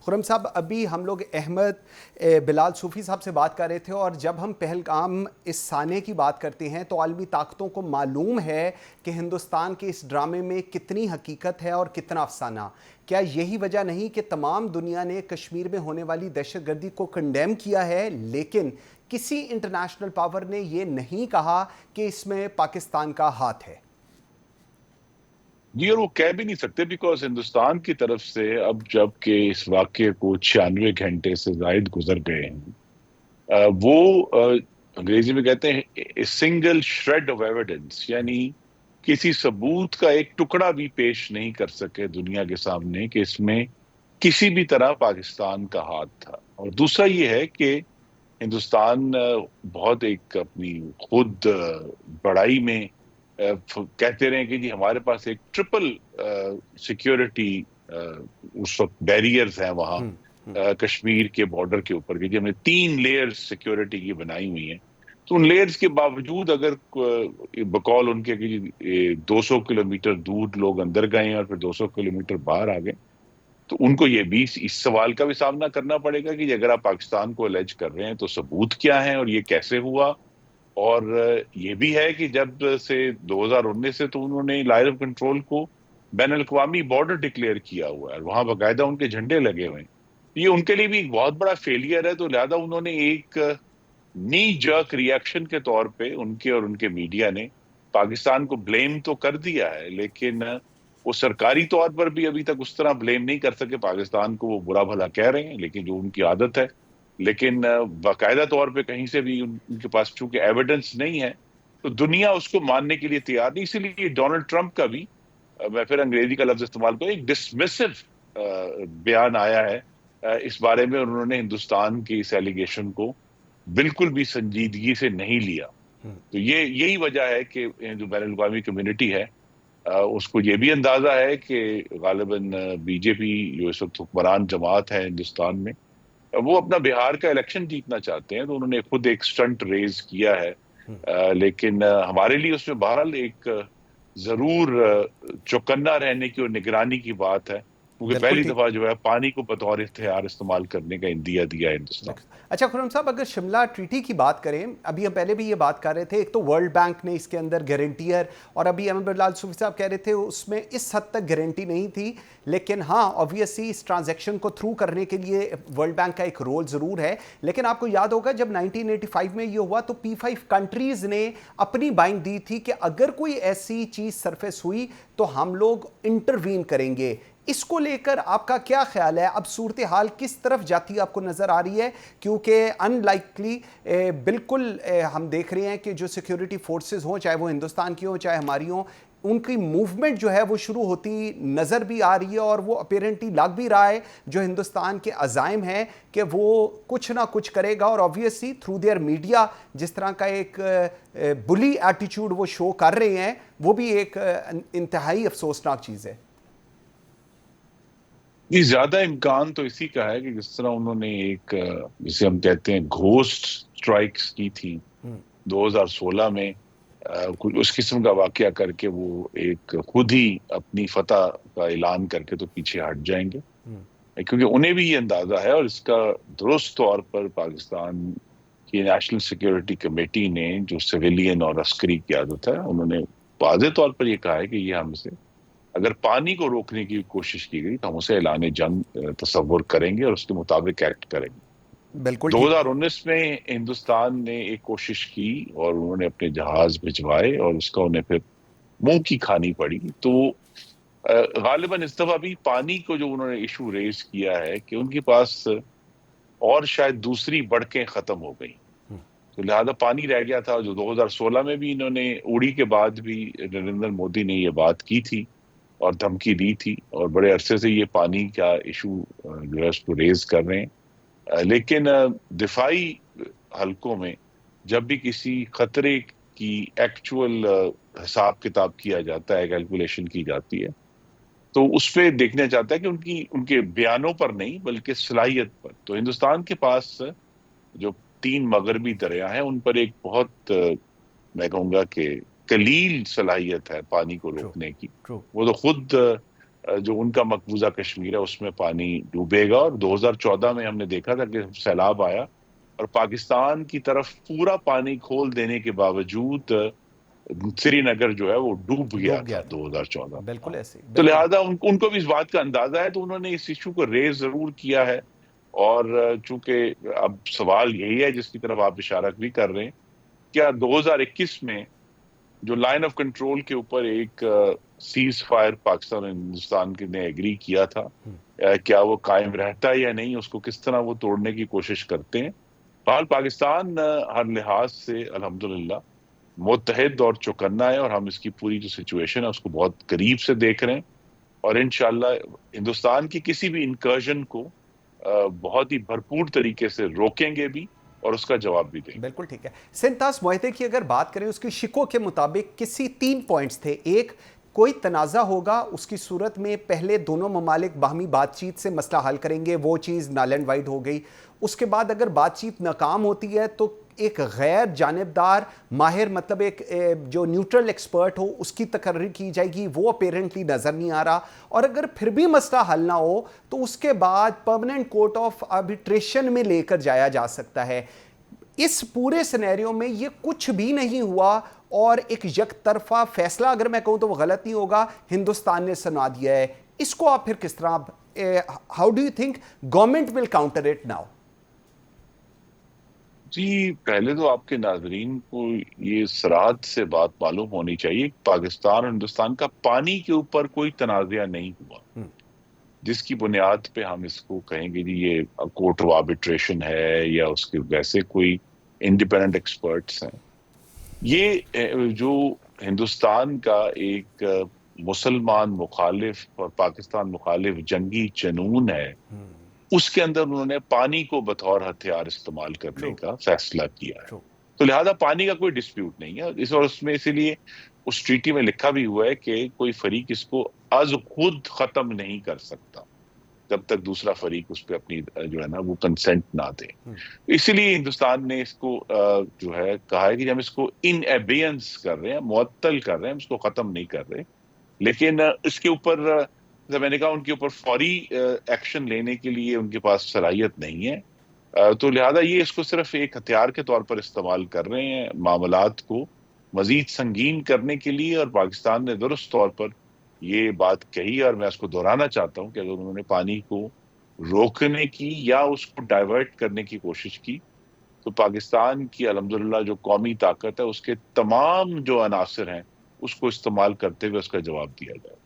खुर्रम साहब, अभी हम लोग अहमद बिलाल सूफ़ी साहब से बात कर रहे थे, और जब हम पहलगाम इस साने की बात करते हैं तो आलमी ताकतों को मालूम है कि हिंदुस्तान के इस ड्रामे में कितनी हकीकत है और कितना अफसाना। क्या यही वजह नहीं कि तमाम दुनिया ने कश्मीर में होने वाली दहशतगर्दी को कंडेम किया है, लेकिन किसी इंटरनेशनल पावर ने यह नहीं कहा कि इसमें पाकिस्तान का हाथ है? जी, और वो कह भी नहीं सकते, बिकॉज हिंदुस्तान की तरफ से अब जबकि इस वाक्य को 96 घंटे से जायद गुजर गए हैं, वो अंग्रेजी में कहते हैं सिंगल श्रेड ऑफ एविडेंस, यानी किसी सबूत का एक टुकड़ा भी पेश नहीं कर सके दुनिया के सामने कि इसमें किसी भी तरह पाकिस्तान का हाथ था। और दूसरा ये है कि हिंदुस्तान बहुत एक अपनी खुद बड़ाई में कहते रहे कि जी हमारे पास एक ट्रिपल सिक्योरिटी उस वक्त बैरियर्स हैं वहां कश्मीर के बॉर्डर के ऊपर, कि हमने 3 लेयर्स सिक्योरिटी की बनाई हुई हैं। तो उन लेयर्स के बावजूद अगर बकौल उनके कि 200 किलोमीटर दूर लोग अंदर गए और फिर 200 किलोमीटर बाहर आ गए, तो उनको ये भी इस सवाल का भी सामना करना पड़ेगा कि अगर आप पाकिस्तान को अलेज कर रहे हैं तो सबूत क्या है और ये कैसे हुआ। और ये भी है कि जब से 2019 से तो उन्होंने लाइन ऑफ कंट्रोल को बैन अल-अक़वामी बॉर्डर डिक्लेयर किया हुआ है, वहां बाकायदा उनके झंडे लगे हुए हैं। ये उनके लिए भी एक बहुत बड़ा फेलियर है। तो लिहाजा उन्होंने एक नी जर्क रिएक्शन के तौर पे उनके और उनके मीडिया ने पाकिस्तान को ब्लेम तो कर दिया है, लेकिन वो सरकारी तौर पर भी अभी तक उस तरह ब्लेम नहीं कर सके पाकिस्तान को। वो बुरा भला कह रहे हैं, लेकिन जो उनकी आदत है, लेकिन बाकायदा तौर पे कहीं से भी उनके पास चूंकि एविडेंस नहीं है तो दुनिया उसको मानने के लिए तैयार नहीं। इसीलिए डोनाल्ड ट्रंप का भी, मैं फिर अंग्रेजी का लफ्ज इस्तेमाल करूं, एक डिसमिसिव बयान आया है इस बारे में। उन्होंने हिंदुस्तान की इस एलिगेशन को बिल्कुल भी संजीदगी से नहीं लिया। तो यही वजह है कि जो बैन अल-अक़वामी कम्युनिटी है उसको ये भी अंदाजा है कि गालिबन बीजेपी जो इस वक्त हुक्मरान जमात है हिंदुस्तान में, वो अपना बिहार का इलेक्शन जीतना चाहते हैं। तो उन्होंने खुद एक स्टंट रेज किया है, लेकिन हमारे लिए उसमें बहरहाल एक जरूर चौकन्ना रहने की और निगरानी की बात है, क्योंकि बिल्कुल पहली ठीक। दफा जो है पानी को बतौर इख्तियार इस्तेमाल करने का इंदिया दिया है हिंदुस्तान। अच्छा खुर्रम साहब, अगर शिमला ट्रीटी की बात करें, अभी हम पहले भी ये बात कर रहे थे, एक तो वर्ल्ड बैंक ने इसके अंदर गारंटियर, और अभी अहमद बिलाल सूफ़ी साहब कह रहे थे उसमें इस हद तक गारंटी नहीं थी, लेकिन हाँ ऑब्वियसली इस ट्रांजैक्शन को थ्रू करने के लिए वर्ल्ड बैंक का एक रोल ज़रूर है। लेकिन आपको याद होगा जब 1985 में ये हुआ तो P5 कंट्रीज़ ने अपनी बाइंड दी थी कि अगर कोई ऐसी चीज़ सरफेस हुई तो हम लोग इंटरवीन करेंगे। इसको लेकर आपका क्या ख्याल है? अब सूरत हाल किस तरफ जाती आपको नज़र आ रही है? क्योंकि अनलाइकली बिल्कुल हम देख रहे हैं कि जो सिक्योरिटी फोर्सेस हों, चाहे वो हिंदुस्तान की हों चाहे हमारी हों, उनकी मूवमेंट जो है वो शुरू होती नज़र भी आ रही है, और वो अपेरेंटली लग भी रहा है जो हिंदुस्तान के अज़ाइम हैं कि वो कुछ ना कुछ करेगा। और ऑब्वियसली थ्रू देयर मीडिया जिस तरह का एक बुली एटीट्यूड वो शो कर रहे हैं, वो भी एक इंतहाई अफसोसनाक चीज़ है। ये ज्यादा इम्कान तो इसी का है कि जिस तरह उन्होंने एक जिसे हम कहते हैं घोस्ट स्ट्राइक्स की थी 2016 में, कुछ उस किस्म का वाकया करके वो एक खुद ही अपनी फतह का ऐलान करके तो पीछे हट जाएंगे, क्योंकि उन्हें भी ये अंदाजा है। और इसका दुरुस्त तौर पर पाकिस्तान की नेशनल सिक्योरिटी कमेटी ने, जो सिविलियन और अस्करी क़यादत है, उन्होंने वाज़े तौर पर यह कहा है कि ये हमसे अगर पानी को रोकने की कोशिश की गई तो हम उसे ऐलान जंग तस्वुर करेंगे और उसके मुताबिक एक्ट करेंगे। बिल्कुल ठीक। 2019 में हिंदुस्तान ने एक कोशिश की और उन्होंने अपने जहाज भिजवाए और उसका उन्हें फिर मुंह की खानी पड़ी। तो गालिबन इस दफा भी पानी को जो उन्होंने इशू रेज किया है कि उनके पास और शायद दूसरी बढ़कें खत्म हो गई, तो लिहाजा पानी रह गया था। जो 2016 में भी इन्होंने उड़ी के बाद भी नरेंद्र मोदी ने ये बात की थी और धमकी दी थी, और बड़े अरसे से ये पानी का इशू जो है उसको रेज कर रहे हैं। लेकिन दिफाई हलकों में जब भी किसी खतरे की एक्चुअल हिसाब किताब किया जाता है, कैलकुलेशन की जाती है, तो उस पर देखना चाहता है कि उनके बयानों पर नहीं बल्कि सलाहियत पर। तो हिंदुस्तान के पास जो 3 मगरबी दरिया हैं उन पर एक बहुत मैं कहूँगा कि कलील सलाहियत है पानी को रोकने की। वो तो खुद जो उनका मकबूजा कश्मीर है उसमें पानी डूबेगा। और 2014 में हमने देखा था कि सैलाब आया और पाकिस्तान की तरफ पूरा पानी खोल देने के बावजूद श्रीनगर जो है वो डूब गया डूब गया था था। 2014 में। बिल्कुल हाँ। ऐसे, तो बिल्कुल। लिहाजा उनको भी इस बात का अंदाजा है, तो उन्होंने इस इशू को रेज जरूर किया है। और चूंकि अब सवाल यही है जिसकी तरफ आप इशारा भी कर रहे हैं, क्या 2021 में जो लाइन ऑफ कंट्रोल के ऊपर एक सीज फायर पाकिस्तान और हिंदुस्तान के ने एग्री किया था, क्या वो कायम रहता है या नहीं, उसको किस तरह वो तोड़ने की कोशिश करते हैं। हाल पाकिस्तान हर लिहाज से अल्हम्दुलिल्लाह मुत्तहिद और चौकन्ना है, और हम इसकी पूरी जो सिचुएशन है उसको बहुत करीब से देख रहे हैं। और इंशाल्लाह हिंदुस्तान की किसी भी इंकर्जन को बहुत ही भरपूर तरीके से रोकेंगे भी और उसका जवाब भी देंगे। बिल्कुल ठीक है। सिंतास मुआहदे की अगर बात करें, उसकी शिकों के मुताबिक किसी 3 पॉइंट्स थे। एक, कोई तनाज़ा होगा, उसकी सूरत में पहले दोनों ममालिक बाहमी बातचीत से मसला हल करेंगे, वो चीज़ नल एंड वाइड हो गई। उसके बाद अगर बातचीत नाकाम होती है तो एक गैर जानिबदार माहिर, मतलब एक जो न्यूट्रल एक्सपर्ट हो, उसकी तकर्री की जाएगी। वो अपेरेंटली नज़र नहीं आ रहा। और अगर फिर भी मसला हल ना हो तो उसके बाद परमानेंट कोर्ट ऑफ आर्बिट्रेशन में लेकर जाया जा सकता है। इस पूरे सिनेरियो में ये कुछ भी नहीं हुआ और एक यकतरफा फैसला, अगर मैं कहूं तो वो गलत नहीं होगा, हिंदुस्तान ने सुना दिया है। इसको आप फिर किस तरह, how do you think government will counter it now? जी, पहले तो आपके नाजरीन को ये सराहत से बात मालूम होनी चाहिए, पाकिस्तान और हिंदुस्तान का पानी के ऊपर कोई तनाज़ा नहीं हुआ जिसकी बुनियाद पे हम इसको कहेंगे जी ये कोर्ट ऑफ आर्बिट्रेशन है या उसके वैसे कोई इंडिपेंडेंट एक्सपर्ट्स हैं। ये जो हिंदुस्तान का एक मुसलमान मुखालिफ और पाकिस्तान मुखालिफ जंगी जुनून है, उसके अंदर उन्होंने पानी को बतौर हथियार इस्तेमाल करने ट्रू, का फैसला किया है। ट्रू। तो लिहाजा पानी का कोई डिस्प्यूट नहीं है इस, और उसमें इसीलिए उस ट्रीटी में लिखा भी हुआ है कि कोई फरीक इसको अज खुद खत्म नहीं कर सकता जब तक दूसरा फरीक उस पर अपनी जो है ना वो कंसेंट ना दे। इसीलिए हिंदुस्तान ने इसको जो है कहा है कि हम इसको इन एबियंस कर रहे हैं, मुअत्तल कर रहे हैं, इसको खत्म नहीं कर रहे। लेकिन इसके ऊपर जैसे मैंने कहा उनके ऊपर फौरी एक्शन लेने के लिए उनके पास सलाहियत नहीं है। तो लिहाजा ये इसको सिर्फ एक हथियार के तौर पर इस्तेमाल कर रहे हैं मामलात को मजीद संगीन करने के लिए। और पाकिस्तान ने दुरुस्त तौर पर ये बात कही, और मैं उसको दोहराना चाहता हूँ कि अगर उन्होंने पानी को रोकने की या उसको डाइवर्ट करने की कोशिश की तो पाकिस्तान की अल्हम्दुलिल्लाह जो कौमी ताकत है उसके तमाम जो अनासर हैं उसको इस्तेमाल करते हुए उसका जवाब दिया जाए।